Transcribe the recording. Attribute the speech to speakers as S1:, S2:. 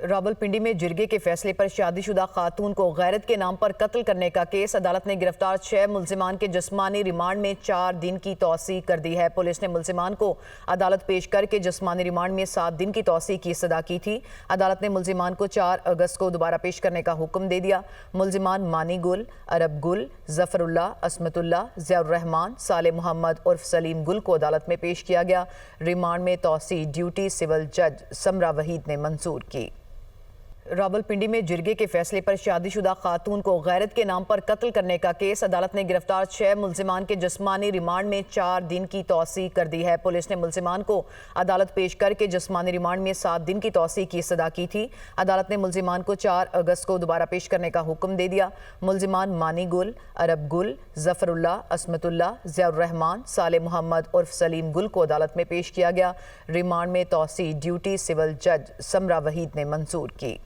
S1: راولپنڈی میں جرگے کے فیصلے پر شادی شدہ خاتون کو غیرت کے نام پر قتل کرنے کا کیس، عدالت نے گرفتار 6 ملزمان کے جسمانی ریمانڈ میں 4 دن کی توسیع کر دی ہے۔ پولیس نے ملزمان کو عدالت پیش کر کے جسمانی ریمانڈ میں 7 دن کی توسیع کی استدعا کی تھی۔ عدالت نے ملزمان کو 4 اگست کو دوبارہ پیش کرنے کا حکم دے دیا۔ ملزمان مانی گل، عرب گل، ظفر اللہ، عصمت اللہ، ضیاء الرحمان، صالح محمد عرف سلیم گل کو عدالت میں پیش کیا گیا۔ ریمانڈ میں توسیع ڈیوٹی سول جج سمرا وحید نے منظور کی۔ راولپنڈی میں جرگے کے فیصلے پر شادی شدہ خاتون کو غیرت کے نام پر قتل کرنے کا کیس، عدالت نے گرفتار 6 ملزمان کے جسمانی ریمانڈ میں 4 دن کی توسیع کر دی ہے۔ پولیس نے ملزمان کو عدالت پیش کر کے جسمانی ریمانڈ میں 7 دن کی توسیع کی استدعا کی تھی۔ عدالت نے ملزمان کو 4 اگست کو دوبارہ پیش کرنے کا حکم دے دیا۔ ملزمان مانی گل، عرب گل، ظفر اللہ، عصمت اللہ، ضیاء الرحمان، صالح محمد عرف سلیم گل کو عدالت میں پیش کیا گیا۔ ریمانڈ میں توسیع ڈیوٹی سول جج سمرا وحید نے منظور کی۔